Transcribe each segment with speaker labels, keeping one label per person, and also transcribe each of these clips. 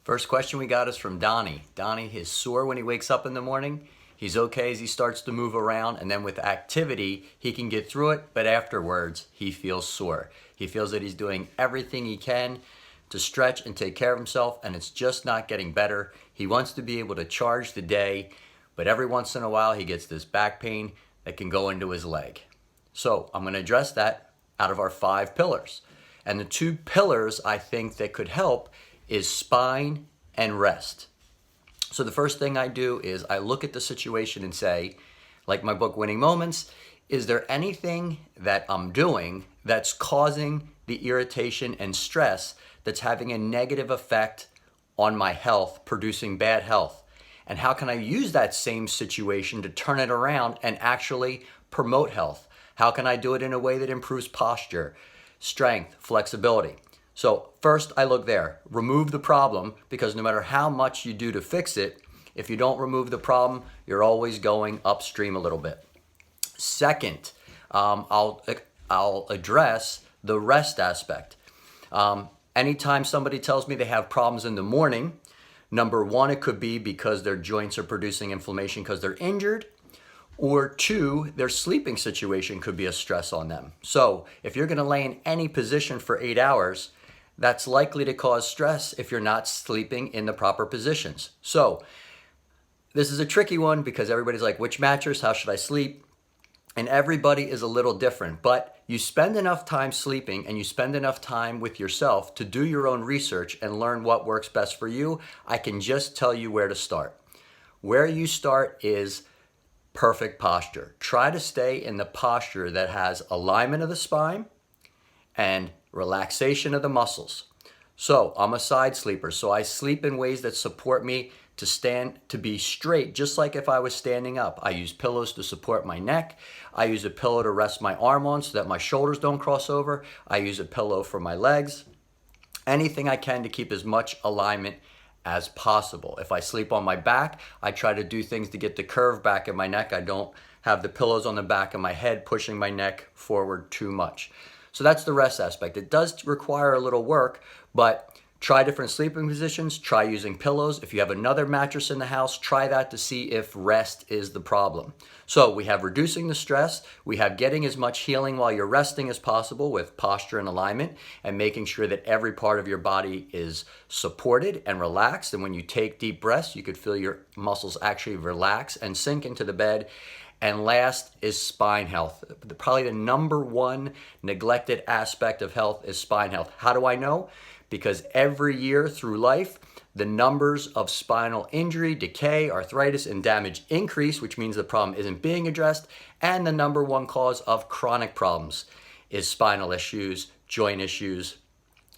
Speaker 1: First question we got is from Donny. Donny is sore when he wakes up in the morning. He's okay as he starts to move around, and then with activity, he can get through it, but afterwards, he feels sore. He feels that he's doing everything he can to stretch and take care of himself, and it's just not getting better. He wants to be able to charge the day, but every once in a while, he gets this back pain that can go into his leg. So I'm going to address that out of our 5 pillars. And the 2 pillars I think that could help is spine and rest. So the first thing I do is I look at the situation and say, like my book Winning Moments, is there anything that I'm doing that's causing the irritation and stress that's having a negative effect on my health, producing bad health? And how can I use that same situation to turn it around and actually promote health? How can I do it in a way that improves posture, strength, flexibility? So first I look there, remove the problem, because no matter how much you do to fix it, if you don't remove the problem, you're always going upstream a little bit. Second, I'll address the rest aspect. Anytime somebody tells me they have problems in the morning, number 1, it could be because their joints are producing inflammation because they're injured, or 2, their sleeping situation could be a stress on them. So if you're going to lay in any position for 8 hours, that's likely to cause stress if you're not sleeping in the proper positions. So this is a tricky one because everybody's like, which mattress? How should I sleep? And everybody is a little different, but you spend enough time sleeping and you spend enough time with yourself to do your own research and learn what works best for you. I can just tell you where to start. Where you start is perfect posture. Try to stay in the posture that has alignment of the spine and relaxation of the muscles. So I'm a side sleeper, so I sleep in ways that support me to be straight, just like if I was standing up. I use pillows to support my neck. I use a pillow to rest my arm on so that my shoulders don't cross over. I use a pillow for my legs. Anything I can to keep as much alignment as possible. If I sleep on my back, I try to do things to get the curve back in my neck. I don't have the pillows on the back of my head pushing my neck forward too much. So that's the rest aspect. It does require a little work, but try different sleeping positions, try using pillows. If you have another mattress in the house, try that to see if rest is the problem. So we have reducing the stress, we have getting as much healing while you're resting as possible with posture and alignment, and making sure that every part of your body is supported and relaxed. And when you take deep breaths, you could feel your muscles actually relax and sink into the bed. And last is spine health. Probably the number 1 neglected aspect of health is spine health. How do I know? Because every year through life, the numbers of spinal injury, decay, arthritis, and damage increase, which means the problem isn't being addressed. And the number 1 cause of chronic problems is spinal issues, joint issues,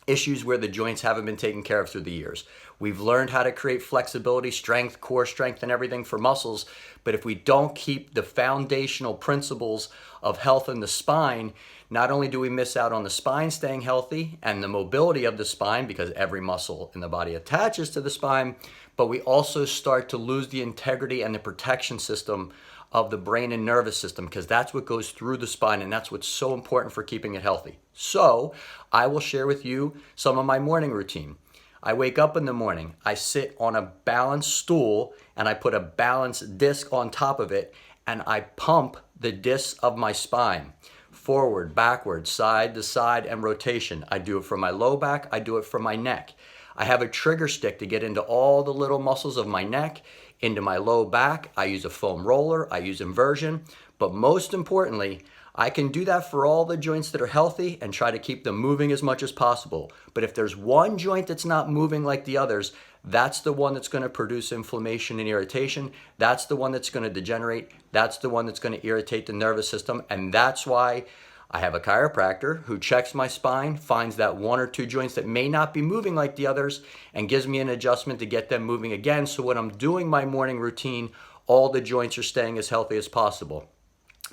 Speaker 1: issues where the joints haven't been taken care of through the years. We've learned how to create flexibility, strength, core strength, and everything for muscles. But if we don't keep the foundational principles of health in the spine, not only do we miss out on the spine staying healthy and the mobility of the spine, because every muscle in the body attaches to the spine, but we also start to lose the integrity and the protection system of the brain and nervous system, because that's what goes through the spine, and that's what's so important for keeping it healthy. So I will share with you some of my morning routine. I wake up in the morning, I sit on a balanced stool, and I put a balanced disc on top of it, and I pump the discs of my spine forward, backward, side to side, and rotation. I do it for my low back, I do it for my neck. I have a trigger stick to get into all the little muscles of my neck, into my low back. I use a foam roller, I use inversion, but most importantly, I can do that for all the joints that are healthy and try to keep them moving as much as possible. But if there's one joint that's not moving like the others, that's the one that's going to produce inflammation and irritation. That's the one that's going to degenerate. That's the one that's going to irritate the nervous system. And that's why I have a chiropractor who checks my spine, finds that 1 or 2 joints that may not be moving like the others, and gives me an adjustment to get them moving again. So when I'm doing my morning routine, all the joints are staying as healthy as possible.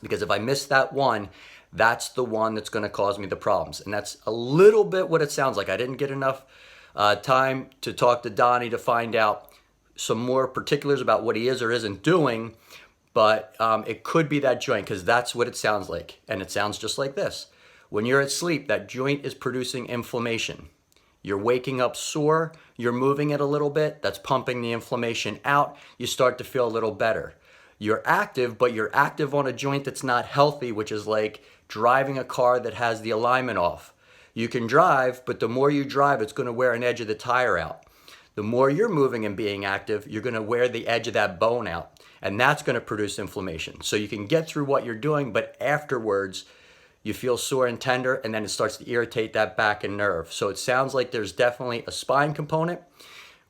Speaker 1: Because if I miss that one, that's the one that's going to cause me the problems. And that's a little bit what it sounds like. I didn't get enough time to talk to Donny to find out some more particulars about what he is or isn't doing. But it could be that joint, because that's what it sounds like. And it sounds just like this. When you're asleep, that joint is producing inflammation. You're waking up sore, you're moving it a little bit, that's pumping the inflammation out, you start to feel a little better. You're active, but you're active on a joint that's not healthy, which is like driving a car that has the alignment off. You can drive, but the more you drive, it's going to wear an edge of the tire out. The more you're moving and being active, you're going to wear the edge of that bone out, and that's going to produce inflammation. So you can get through what you're doing, but afterwards, you feel sore and tender, and then it starts to irritate that back and nerve. So it sounds like there's definitely a spine component.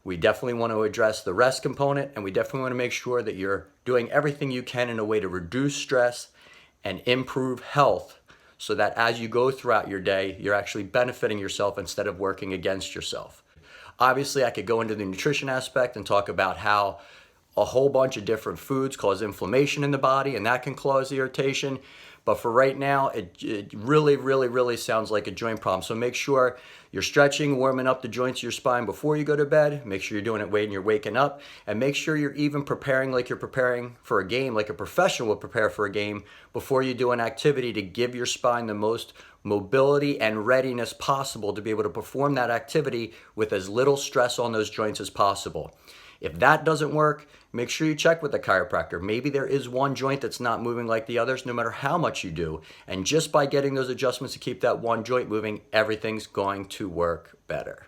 Speaker 1: We definitely want to address the rest component, and we definitely want to make sure that you're doing everything you can in a way to reduce stress and improve health, so that as you go throughout your day, you're actually benefiting yourself instead of working against yourself. Obviously, I could go into the nutrition aspect and talk about how a whole bunch of different foods cause inflammation in the body, and that can cause irritation. But for right now, it really sounds like a joint problem. So make sure you're stretching, warming up the joints of your spine before you go to bed. Make sure you're doing it when you're waking up. And make sure you're even preparing like you're preparing for a game, like a professional would prepare for a game, before you do an activity, to give your spine the most mobility and readiness possible to be able to perform that activity with as little stress on those joints as possible. If that doesn't work, make sure you check with the chiropractor. Maybe there is one joint that's not moving like the others, no matter how much you do. And just by getting those adjustments to keep that one joint moving, everything's going to work better.